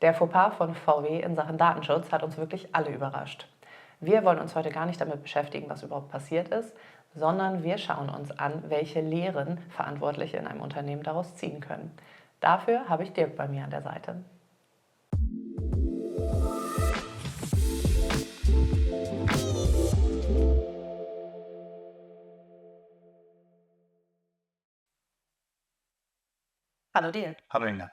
Der Fauxpas von VW in Sachen Datenschutz hat uns wirklich alle überrascht. Wir wollen uns heute gar nicht damit beschäftigen, was überhaupt passiert ist, sondern wir schauen uns an, welche Lehren Verantwortliche in einem Unternehmen daraus ziehen können. Dafür habe ich Dirk bei mir an der Seite. Hallo Dirk, Hallo Inga.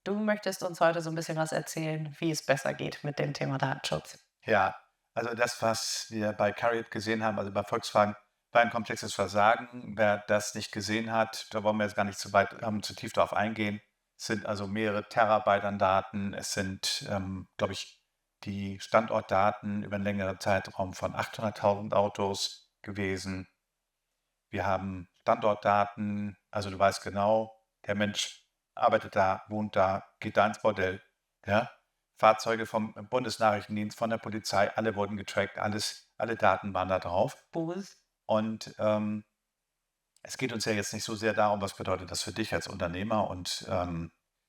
du möchtest uns heute so ein bisschen was erzählen, wie es besser geht mit dem Thema Datenschutz. Ja, also das, was wir bei CARIAD gesehen haben, also bei Volkswagen, war ein komplexes Versagen. Wer das nicht gesehen hat, da wollen wir jetzt gar nicht zu tief drauf eingehen. Es sind also mehrere Terabyte an Daten. Es sind, glaube ich, die Standortdaten über einen längeren Zeitraum von 800.000 Autos gewesen. Wir haben Standortdaten, also du weißt genau, der Mensch arbeitet da, wohnt da, geht da ins Bordell. Ja? Fahrzeuge vom Bundesnachrichtendienst, von der Polizei, alle wurden getrackt, alle Daten waren da drauf. Boris? Und es geht uns ja jetzt nicht so sehr darum, was bedeutet das für dich als Unternehmer und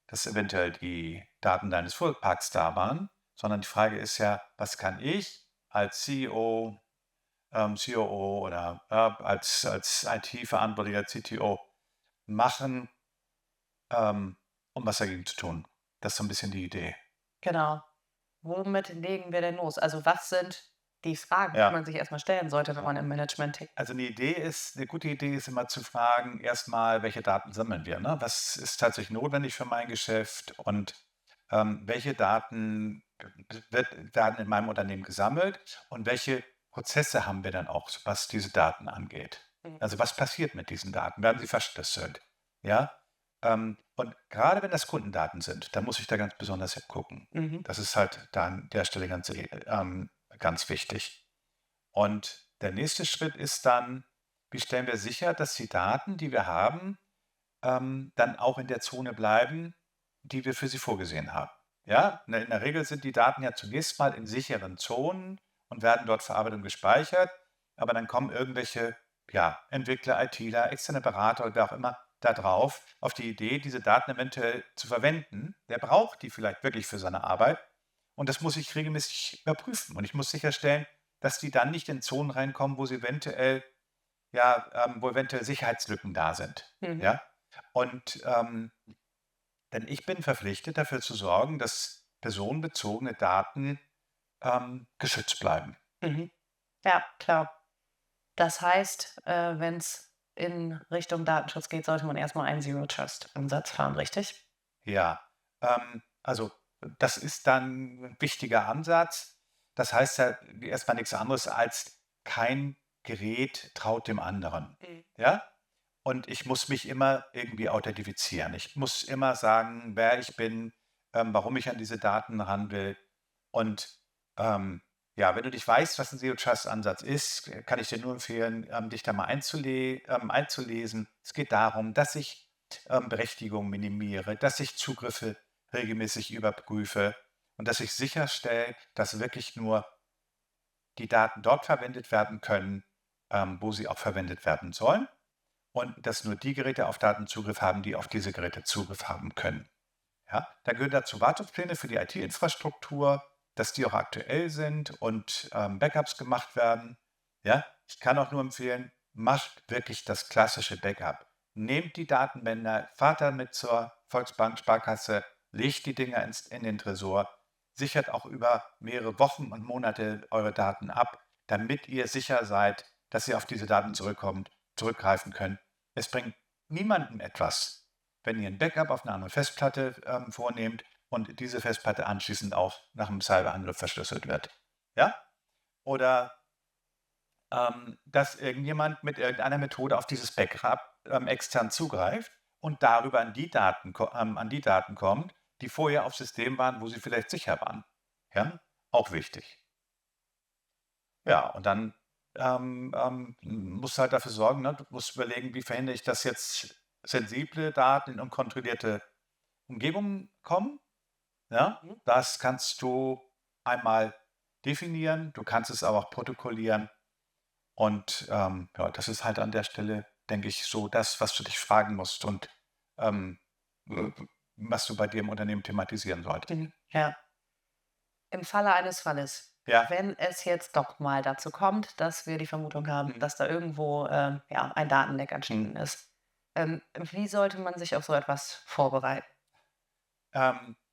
dass eventuell die Daten deines Fuhrparks da waren, sondern die Frage ist ja, was kann ich als CEO, COO oder als IT-Verantwortlicher, CTO machen, um was dagegen zu tun. Das ist so ein bisschen die Idee. Genau. Womit legen wir denn los? Also, was sind die Fragen, die Ja, man sich erstmal stellen sollte, wenn man im Management tätig also eine gute Idee ist immer zu fragen, erstmal, welche Daten sammeln wir, ne? Was ist tatsächlich notwendig für mein Geschäft und welche Daten werden in meinem Unternehmen gesammelt und welche Prozesse haben wir dann auch, was diese Daten angeht? Mhm. Also was passiert mit diesen Daten? Werden sie verschlüsselt? Ja? Und gerade wenn das Kundendaten sind, dann muss ich da ganz besonders hingucken. Mhm. Das ist halt da an der Stelle ganz wichtig. Und der nächste Schritt ist dann, wie stellen wir sicher, dass die Daten, die wir haben, dann auch in der Zone bleiben, die wir für sie vorgesehen haben. Ja, in der Regel sind die Daten ja zunächst mal in sicheren Zonen und werden dort verarbeitet und gespeichert, aber dann kommen irgendwelche, ja, Entwickler, ITler, externe Berater oder wer auch immer da drauf, auf die Idee, diese Daten eventuell zu verwenden. Der braucht die vielleicht wirklich für seine Arbeit und das muss ich regelmäßig überprüfen und ich muss sicherstellen, dass die dann nicht in Zonen reinkommen, wo eventuell Sicherheitslücken da sind, Mhm. ja? Und, denn ich bin verpflichtet, dafür zu sorgen, dass personenbezogene Daten, geschützt bleiben. Mhm. Ja, klar. Das heißt, wenn es in Richtung Datenschutz geht, sollte man erstmal einen Zero-Trust-Ansatz fahren, richtig? Ja, also, das ist dann 'n wichtiger Ansatz. Das heißt ja erst mal nix anderes als kein Gerät traut dem anderen, Mhm. ja? Und ich muss mich immer irgendwie authentifizieren. Ich muss immer sagen, wer ich bin, warum ich an diese Daten ran will. Und, ja, wenn du nicht weißt, was ein Zero-Trust-Ansatz ist, kann ich dir nur empfehlen, dich da mal einzulesen. Es geht darum, dass ich, Berechtigungen minimiere, dass ich Zugriffe regelmäßig überprüfe und dass ich sicherstelle, dass wirklich nur die Daten dort verwendet werden können, wo sie auch verwendet werden sollen und dass nur die Geräte auf Daten Zugriff haben, die auf diese Geräte Zugriff haben können. Ja, da gehören dazu Wartungspläne für die IT-Infrastruktur, dass die auch aktuell sind und Backups gemacht werden. Ja, ich kann auch nur empfehlen, macht wirklich das klassische Backup. Nehmt die Datenbänder, fahrt damit zur Volksbank, Sparkasse, legt die Dinger in den Tresor, sichert auch über mehrere Wochen und Monate eure Daten ab, damit ihr sicher seid, dass ihr auf diese Daten zurückgreifen könnt. Es bringt niemandem etwas, wenn ihr ein Backup auf 'ner anderen Festplatte, vornehmt und diese Festplatte anschließend auch nach 'm Cyberangriff verschlüsselt wird. Ja? Oder, dass irgendjemand mit irgendeiner Methode auf dieses Backup, extern zugreift und darüber an die Daten kommt, die vorher auf Systemen waren, wo sie vielleicht sicher waren. Ja? Auch wichtig. Ja, und dann, musst du halt dafür sorgen, ne, du musst überlegen, wie verhindere ich, dass jetzt sensible Daten in unkontrollierte Umgebungen kommen, ja? Mhm. Das kannst du einmal definieren, du kannst es aber auch protokollieren und, ja, das ist halt an der Stelle, denke ich, so das, was du dich fragen musst und, ähm, was du bei dir im Unternehmen thematisieren solltest. Ja. Im Falle eines Falles, Ja. wenn es jetzt doch mal dazu kommt, dass wir die Vermutung haben, dass da irgendwo, ja, ein Datenleck entstanden ist. Wie sollte man sich auf so etwas vorbereiten?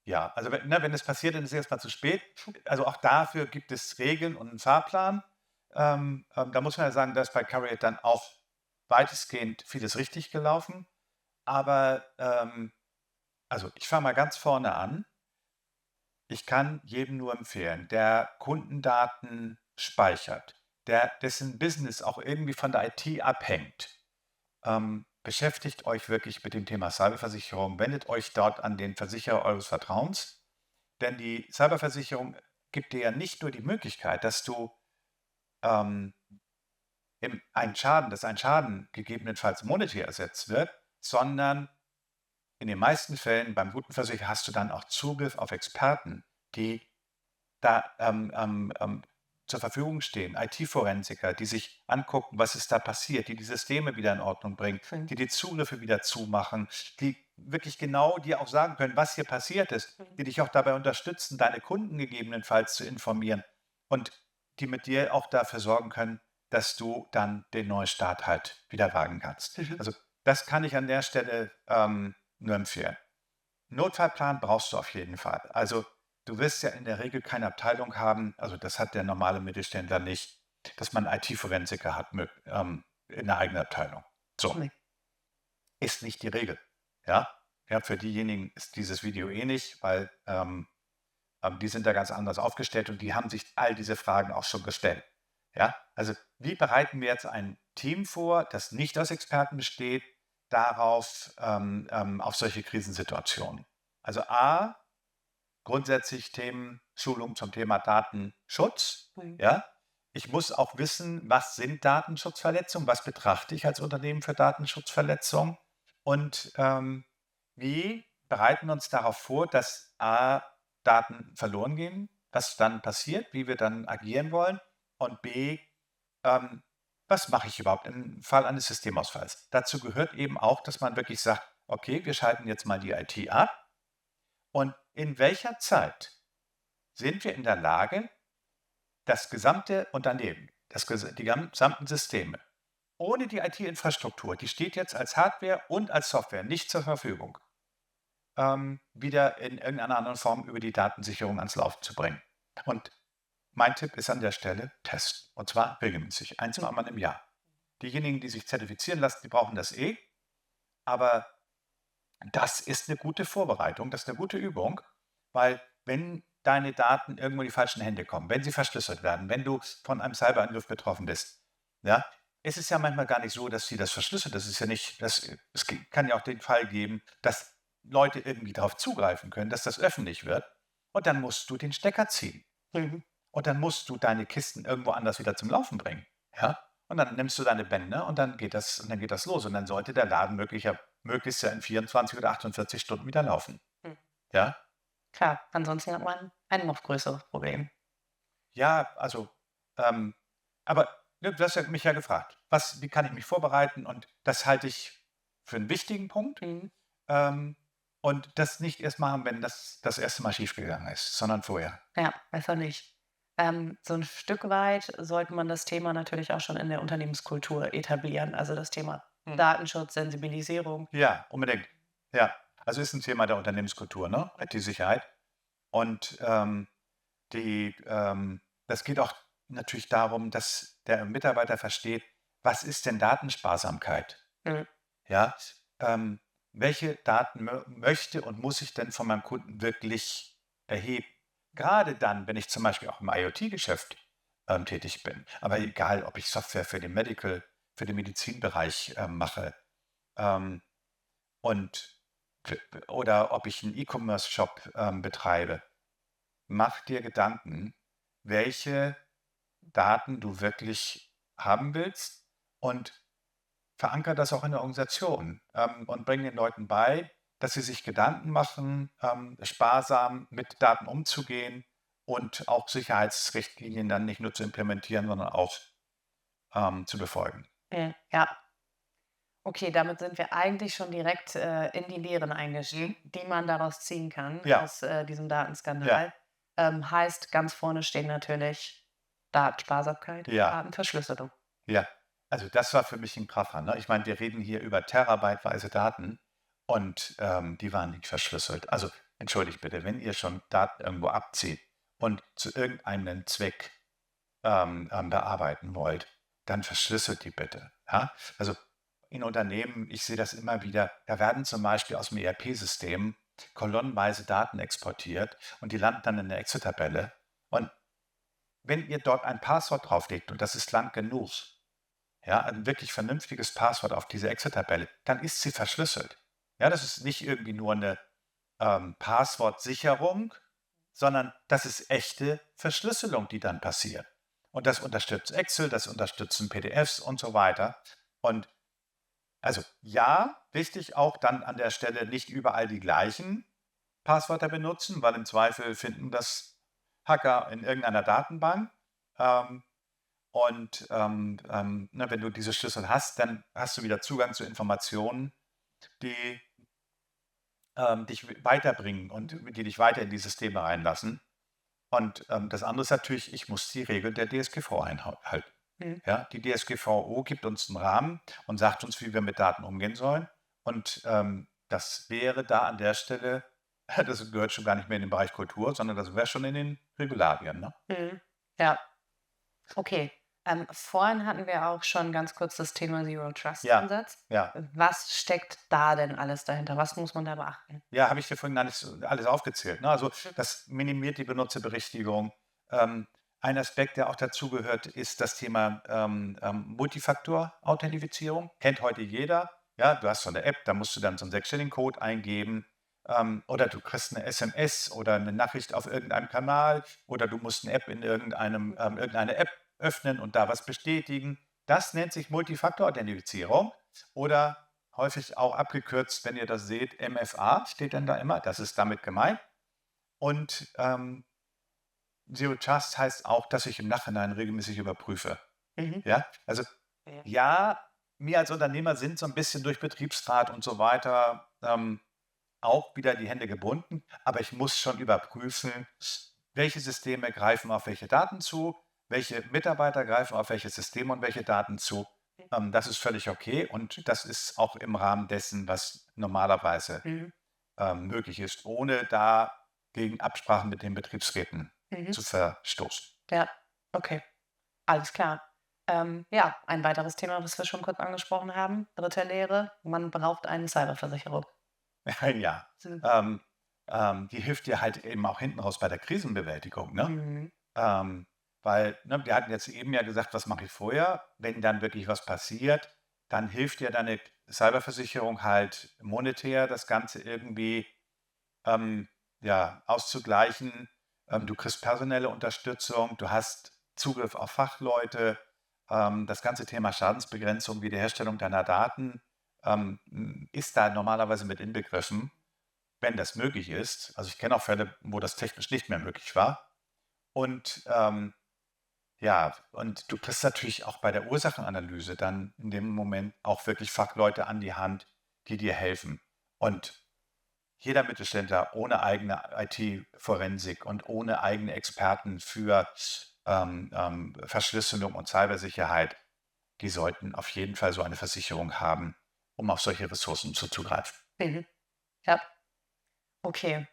Ja, also wenn es passiert, dann ist es erst mal zu spät. Also auch dafür gibt es Regeln und einen Fahrplan. Da muss man ja sagen, da ist bei Carriot dann auch weitestgehend vieles richtig gelaufen. Aber, also ich fange mal ganz vorne an. Ich kann jedem nur empfehlen, der Kundendaten speichert, dessen Business auch irgendwie von der IT abhängt, beschäftigt euch wirklich mit dem Thema Cyberversicherung, wendet euch dort an den Versicherer eures Vertrauens, denn die Cyberversicherung gibt dir ja nicht nur die Möglichkeit, dass du ähm, dass ein Schaden gegebenenfalls monetär ersetzt wird, sondern in den meisten Fällen beim guten Versicherer hast du dann auch Zugriff auf Experten, die da zur Verfügung stehen, IT-Forensiker, die sich angucken, was ist da passiert, die Systeme wieder in Ordnung bringen, die Zugriffe wieder zumachen, die wirklich genau dir auch sagen können, was hier passiert ist, die dich auch dabei unterstützen, deine Kunden gegebenenfalls zu informieren und die mit dir auch dafür sorgen können, dass du dann den Neustart halt wieder wagen kannst. Also das kann ich an der Stelle nur empfehlen. Notfallplan brauchst du auf jeden Fall. Also du wirst ja in der Regel keine Abteilung haben, also das hat der normale Mittelständler nicht, dass man IT-Forensiker hat in der eigenen Abteilung. So, Nee. ist nicht die Regel. Ja, ja, für diejenigen ist dieses Video eh nicht, weil die sind da ganz anders aufgestellt und die haben sich all diese Fragen auch schon gestellt. Ja, also wie bereiten wir jetzt ein Team vor, das nicht aus Experten besteht, auf solche Krisensituationen? Also A, grundsätzlich Themen, Schulung zum Thema Datenschutz. Ja, ich muss auch wissen, was sind Datenschutzverletzungen, was betrachte ich als Unternehmen für Datenschutzverletzungen und wie bereiten wir uns darauf vor, dass A, Daten verloren gehen, was dann passiert, wie wir dann agieren wollen und B, ähm, was mache ich überhaupt im Fall eines Systemausfalls? Dazu gehört eben auch, dass man wirklich sagt, okay, wir schalten jetzt mal die IT ab und in welcher Zeit sind wir in der Lage, das gesamte Unternehmen, die gesamten Systeme, ohne die IT-Infrastruktur, die steht jetzt als Hardware und als Software nicht zur Verfügung, wieder in irgendeiner anderen Form über die Datensicherung ans Laufen zu bringen. Und mein Tipp ist an der Stelle, testen. Und zwar regelmäßig, 1-2 Mal im Jahr. Diejenigen, die sich zertifizieren lassen, die brauchen das eh. Aber das ist eine gute Vorbereitung, das ist eine gute Übung, weil wenn deine Daten irgendwo in die falschen Hände kommen, wenn sie verschlüsselt werden, wenn du von einem Cyberangriff betroffen bist, ja, ist es ja manchmal gar nicht so, dass sie das verschlüsselt. Das ist ja nicht, kann ja auch den Fall geben, dass Leute irgendwie darauf zugreifen können, dass das öffentlich wird. Und dann musst du den Stecker ziehen. Und dann musst du deine Kisten irgendwo anders wieder zum Laufen bringen. Ja? Und dann nimmst du deine Bänder und dann geht das los. Und dann sollte der Laden möglichst ja in 24 oder 48 Stunden wieder laufen. Ja? Klar, ansonsten hat man ein noch größeres Problem. Ja, also, aber ne, du hast ja mich ja gefragt, wie kann ich mich vorbereiten? Und das halte ich für einen wichtigen Punkt. Ähm, und das nicht erst machen, wenn das erste Mal schiefgegangen ist, sondern vorher. Ja, besser nicht. So ein Stück weit sollte man das Thema natürlich auch schon in der Unternehmenskultur etablieren, also das Thema Datenschutz, Sensibilisierung. Ja, unbedingt. Ja, also ist ein Thema der Unternehmenskultur, ne? IT-Sicherheit. Und das geht auch natürlich darum, dass der Mitarbeiter versteht, was ist denn Datensparsamkeit? Mhm. Ja, welche Daten möchte und muss ich denn von meinem Kunden wirklich erheben? Gerade dann, wenn ich zum Beispiel auch im IoT-Geschäft tätig bin. Aber egal, ob ich Software für den Medizinbereich mache ähm, und oder ob ich einen E-Commerce-Shop betreibe. Mach dir Gedanken, welche Daten du wirklich haben willst und verankere das auch in der Organisation und bring den Leuten bei, dass sie sich Gedanken machen, sparsam mit Daten umzugehen und auch Sicherheitsrichtlinien dann nicht nur zu implementieren, sondern auch zu befolgen. Ja. Okay, damit sind wir eigentlich schon direkt, in die Lehren Mhm. eingestiegen, die man daraus ziehen kann Ja, aus, diesem ja, Datenskandal. Heißt, ganz vorne stehen natürlich Datensparsamkeit, ja, Datenverschlüsselung. ja. Also das war für mich ein Kracher, ne? Ich meine, wir reden hier über terabyteweise Daten und, die waren nicht verschlüsselt. Also, entschuldigt bitte, wenn ihr schon Daten irgendwo abzieht und zu irgendeinem Zweck, bearbeiten wollt, dann verschlüsselt die bitte, ja? Also, in Unternehmen, ich sehe das immer wieder, da werden zum Beispiel aus dem ERP-System kolonnenweise Daten exportiert und die landen dann in der Excel-Tabelle. Und wenn ihr dort ein Passwort drauflegt und das ist lang genug, ja, ein wirklich vernünftiges Passwort auf diese Excel-Tabelle, dann ist sie verschlüsselt. Ja, das ist nicht irgendwie nur eine Passwortsicherung, sondern das ist echte Verschlüsselung, die dann passiert. Und das unterstützt Excel, das unterstützen PDFs und so weiter. Und also ja, wichtig auch dann an der Stelle nicht überall die gleichen Passwörter benutzen, weil im Zweifel finden das Hacker in irgendeiner Datenbank. Ähm, ne, wenn du diese Schlüssel hast, dann hast du wieder Zugang zu Informationen, die dich weiterbringen und Mhm. die dich weiter in die Systeme reinlassen. Und das andere ist natürlich, ich muss die Regeln der DSGVO einhalten. Mhm. Ja, die DSGVO gibt uns einen Rahmen und sagt uns, wie wir mit Daten umgehen sollen. Und das wäre da an der Stelle, das gehört schon gar nicht mehr in den Bereich Kultur, sondern das wäre schon in den Regularien. Ne? Mhm. Ja, okay. Vorhin hatten wir auch schon ganz kurz das Thema Zero Trust Ja, Ansatz. ja. Was steckt da denn alles dahinter? Was muss man da beachten? Ja, habe ich dir vorhin gar nicht so alles aufgezählt, ne? Also, das minimiert die Benutzerberichtigung. Ähm, ein Aspekt, der auch dazugehört, ist das Thema, Multifaktor-Authentifizierung. Kennt heute jeder. Ja, du hast so eine App, da musst du dann so 'n sechsstelligen Code eingeben, oder du kriegst eine SMS oder eine Nachricht auf irgendeinem Kanal oder du musst eine App in irgendeine App öffnen und da was bestätigen. Das nennt sich Multifaktor-Authentifizierung oder häufig auch abgekürzt, wenn ihr das seht, MFA steht dann da immer, das ist damit gemeint. Und Zero Trust heißt auch, dass ich im Nachhinein regelmäßig überprüfe. Mhm. Ja, also Ja. ja, mir als Unternehmer sind so ein bisschen durch Betriebsrat und so weiter auch wieder die Hände gebunden, aber ich muss schon überprüfen, welche Systeme greifen auf welche Daten zu, welche Mitarbeiter greifen auf welche Systeme und welche Daten zu. Das ist völlig okay und das ist auch im Rahmen dessen, was normalerweise Mhm. möglich ist, ohne da gegen Absprachen mit den Betriebsräten Mhm. zu verstoßen. Ja, okay, alles klar. Ja, ein weiteres Thema, was wir schon kurz angesprochen haben, dritte Lehre, man braucht eine Cyberversicherung. Ja, Mhm. ähm, die hilft dir halt eben auch hinten raus bei der Krisenbewältigung, ne? Mhm. Ähm, weil, ne, wir hatten jetzt eben ja gesagt, was mache ich vorher? Wenn dann wirklich was passiert, dann hilft dir deine Cyberversicherung halt monetär, das Ganze irgendwie ähm, ja, auszugleichen. Du kriegst personelle Unterstützung, du hast Zugriff auf Fachleute. Das ganze Thema Schadensbegrenzung, Wiederherstellung deiner Daten ist da normalerweise mit inbegriffen, wenn das möglich ist. Also ich kenne auch Fälle, wo das technisch nicht mehr möglich war. Und ja, und du kriegst natürlich auch bei der Ursachenanalyse dann in dem Moment auch wirklich Fachleute an die Hand, die dir helfen. Und jeder Mittelständler ohne eigene IT-Forensik und ohne eigene Experten für Verschlüsselung und Cybersicherheit, die sollten auf jeden Fall so eine Versicherung haben, um auf solche Ressourcen zuzugreifen. Mhm. Ja, okay.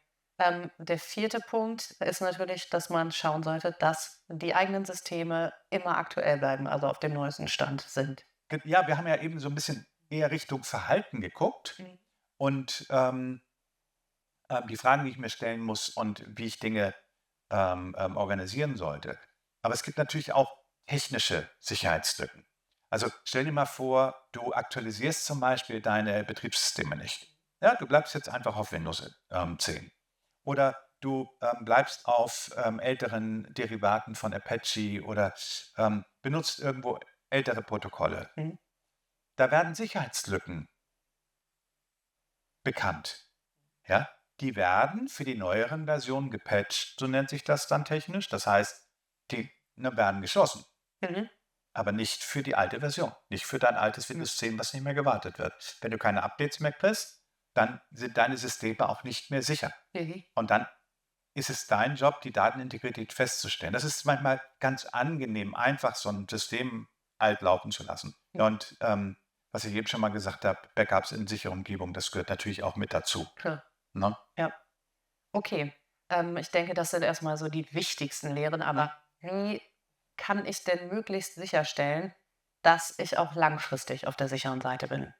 Der vierte Punkt ist natürlich, dass man schauen sollte, dass die eigenen Systeme immer aktuell bleiben, also auf dem neuesten Stand sind. Ja, wir haben ja eben so ein bisschen eher Richtung Verhalten geguckt Mhm. und die Fragen, die ich mir stellen muss und wie ich Dinge organisieren sollte. Aber es gibt natürlich auch technische Sicherheitslücken. Also stell dir mal vor, du aktualisierst zum Beispiel deine Betriebssysteme nicht. Ja, du bleibst jetzt einfach auf Windows 10. Oder du bleibst auf älteren Derivaten von Apache oder benutzt irgendwo ältere Protokolle. Mhm. Da werden Sicherheitslücken bekannt. Ja, die werden für die neueren Versionen gepatcht, so nennt sich das dann technisch. Das heißt, die, ne, werden geschlossen. Mhm. aber nicht für die alte Version, nicht für dein altes Windows 10, was nicht mehr gewartet wird. Wenn du keine Updates mehr kriegst, dann sind deine Systeme auch nicht mehr sicher. Mhm. Und dann ist es dein Job, die Datenintegrität festzustellen. Das ist manchmal ganz angenehm, einfach so ein System alt laufen zu lassen. Mhm. Und was ich eben schon mal gesagt habe, Backups in sicherer Umgebung, das gehört natürlich auch mit dazu. Klar. Ne? Ja. Okay. Ich denke, das sind erstmal so die wichtigsten Lehren, aber wie kann ich denn möglichst sicherstellen, dass ich auch langfristig auf der sicheren Seite bin?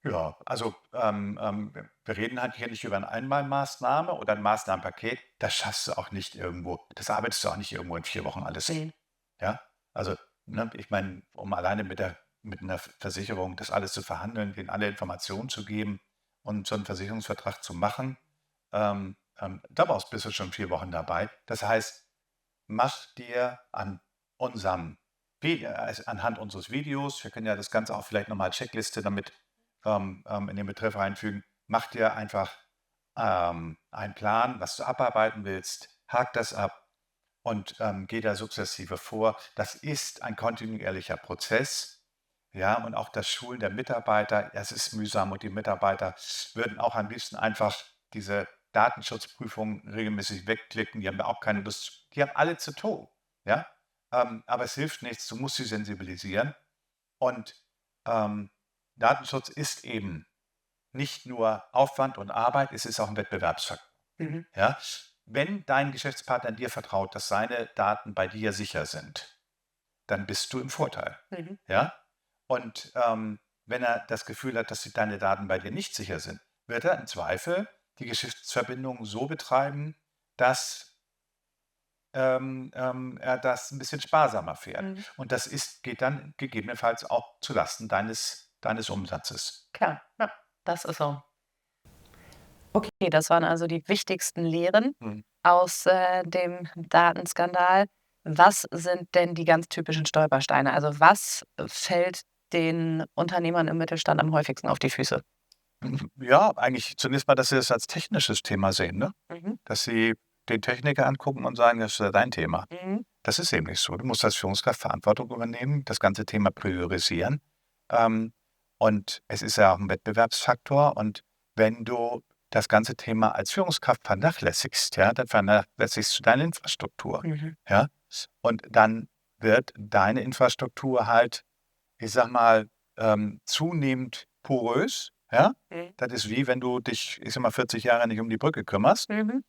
Ja, also wir reden halt hier nicht über eine Einmalmaßnahme oder ein Maßnahmenpaket. Das schaffst du auch nicht irgendwo. Das arbeitest du auch nicht irgendwo in 4 Wochen alles. Mhm. Ja, also ne, ich meine, um alleine mit einer Versicherung das alles zu verhandeln, denen alle Informationen zu geben und so einen Versicherungsvertrag zu machen, bist du schon 4 Wochen dabei. Das heißt, mach dir anhand unseres Videos, wir können ja das Ganze auch vielleicht nochmal als Checkliste damit in den Betreff reinfügen, mach dir einfach einen Plan, was du abarbeiten willst, hak das ab und geh da sukzessive vor. Das ist ein kontinuierlicher Prozess. Ja, und auch das Schulen der Mitarbeiter, ja, es ist mühsam und die Mitarbeiter würden auch am liebsten einfach diese Datenschutzprüfungen regelmäßig wegklicken. Die haben ja auch keine Lust. Die haben alle zu tun. Ja, aber es hilft nichts. Du musst sie sensibilisieren. Und ähm, Datenschutz ist eben nicht nur Aufwand und Arbeit, es ist auch ein Wettbewerbsfaktor. Mhm. Ja? Wenn dein Geschäftspartner dir vertraut, dass seine Daten bei dir sicher sind, dann bist du im Vorteil. Mhm. Ja? Und wenn er das Gefühl hat, dass deine Daten bei dir nicht sicher sind, wird er im Zweifel die Geschäftsverbindungen so betreiben, dass er das ein bisschen sparsamer fährt. Mhm. Und das geht dann gegebenenfalls auch zulasten deines Umsatzes. Klar, ja, das ist so. Okay, das waren also die wichtigsten Lehren Mhm. aus dem Datenskandal. Was sind denn die ganz typischen Stolpersteine? Also was fällt den Unternehmern im Mittelstand am häufigsten auf die Füße? Ja, eigentlich zunächst mal, dass sie das als technisches Thema sehen, ne? Mhm. Dass sie den Techniker angucken und sagen: „Das ist ja dein Thema.“ Mhm. Das ist eben nicht so. Du musst als Führungskraft Verantwortung übernehmen, das ganze Thema priorisieren. Ähm, und es ist ja auch ein Wettbewerbsfaktor. Und wenn du das ganze Thema als Führungskraft vernachlässigst, ja, dann vernachlässigst du deine Infrastruktur, Mhm. ja? Und dann wird deine Infrastruktur halt, ich sage mal, zunehmend porös, ja? Mhm. Das ist wie wenn du dich, ich sage mal, 40 Jahre nicht um die Brücke kümmerst. Mhm.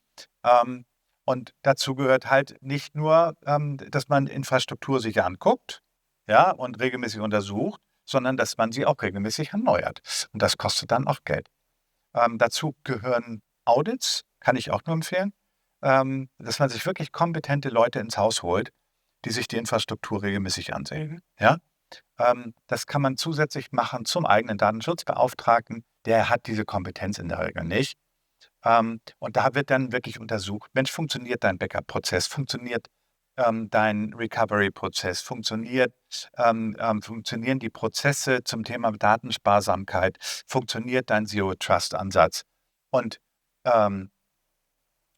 Ähm, und dazu gehört halt nicht nur, dass man Infrastruktur sich anguckt, ja, und regelmäßig untersucht, sondern dass man sie auch regelmäßig erneuert. Und das kostet dann auch Geld. Dazu gehören Audits, kann ich auch nur empfehlen, dass man sich wirklich kompetente Leute ins Haus holt, die sich die Infrastruktur regelmäßig ansehen. Mhm. Ja? Das kann man zusätzlich machen zum eigenen Datenschutzbeauftragten. Der hat diese Kompetenz in der Regel nicht. Und da wird dann wirklich untersucht, Mensch, funktioniert dein Backup-Prozess, funktioniert dein Recovery-Prozess, funktionieren die Prozesse zum Thema Datensparsamkeit, funktioniert dein Zero-Trust-Ansatz. Und ähm,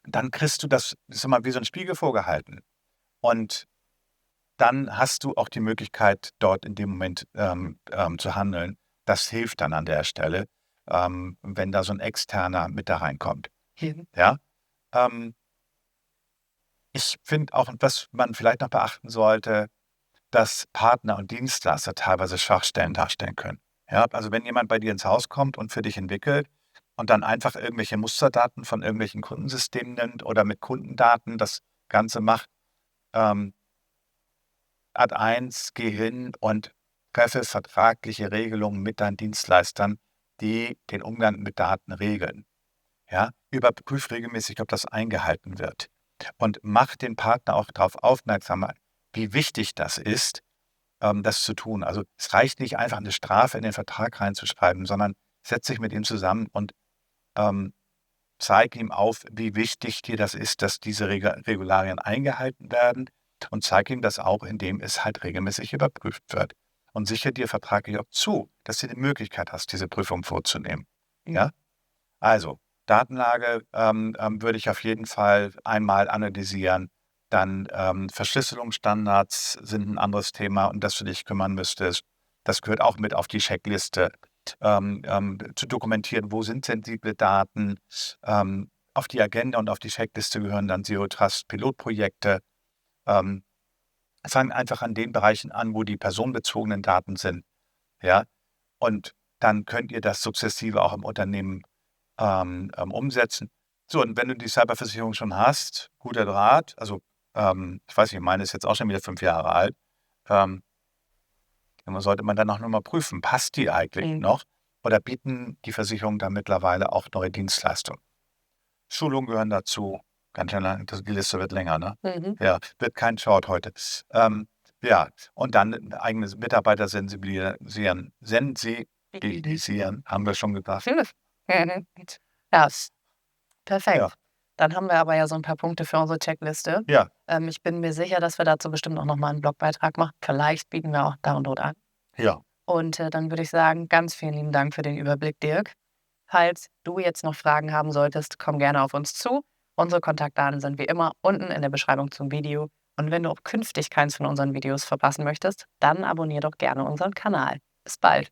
dann kriegst du das ist immer wie so ein Spiegel vorgehalten. Und dann hast du auch die Möglichkeit, dort in dem Moment zu handeln. Das hilft dann an der Stelle, wenn da so ein Externer mit da reinkommt. Mhm. Ja? Ähm, Ich finde auch, was man vielleicht noch beachten sollte, dass Partner und Dienstleister teilweise Schwachstellen darstellen können. Ja, also wenn jemand bei dir ins Haus kommt und für dich entwickelt und dann einfach irgendwelche Musterdaten von irgendwelchen Kundensystemen nimmt oder mit Kundendaten das Ganze macht, ähm, Ad 1, geh hin und treffe vertragliche Regelungen mit deinen Dienstleistern, die den Umgang mit Daten regeln. Ja, überprüf regelmäßig, ob das eingehalten wird. Und mach den Partner auch darauf aufmerksam, wie wichtig das ist, das zu tun. Also es reicht nicht einfach eine Strafe in den Vertrag reinzuschreiben, sondern setz dich mit ihm zusammen und ähm, zeig ihm auf, wie wichtig dir das ist, dass diese Regularien eingehalten werden und zeig ihm das auch, indem es halt regelmäßig überprüft wird. Und sichere dir vertraglich auch zu, dass du die Möglichkeit hast, diese Prüfung vorzunehmen. Ja? Also, Datenlage würde ich auf jeden Fall einmal analysieren. Dann Verschlüsselungsstandards sind ein anderes Thema und das du dich kümmern müsstest. Das gehört auch mit auf die Checkliste. Zu dokumentieren, wo sind sensible Daten. Auf die Agenda und auf die Checkliste gehören dann Zero-Trust-Pilotprojekte. Fangen einfach an den Bereichen an, wo die personenbezogenen Daten sind. Ja? Und dann könnt ihr das sukzessive auch im Unternehmen umsetzen. So, und wenn du die Cyberversicherung schon hast, guter Draht, also ich weiß nicht, meine ist jetzt auch schon wieder 5 Jahre alt, dann sollte man dann auch nochmal prüfen, passt die eigentlich noch oder bieten die Versicherungen da mittlerweile auch neue Dienstleistungen? Schulungen gehören dazu, ganz schön lang, die Liste wird länger, ne? Ja, wird kein Short heute. Ja, und dann eigene Mitarbeiter sensibilisieren, haben wir schon gesagt. Ja, perfekt. Ja, Dann haben wir aber ja so ein paar Punkte für unsere Checkliste. ja, Ich bin mir sicher, dass wir dazu bestimmt auch noch mal einen Blogbeitrag machen. Vielleicht bieten wir auch Download an. ja. Und dann würde ich sagen, ganz vielen lieben Dank für den Überblick, Dirk. Falls du jetzt noch Fragen haben solltest, komm gerne auf uns zu. Unsere Kontaktdaten sind wie immer unten in der Beschreibung zum Video. Und wenn du auch künftig keins von unseren Videos verpassen möchtest, dann abonnier doch gerne unseren Kanal. Bis bald.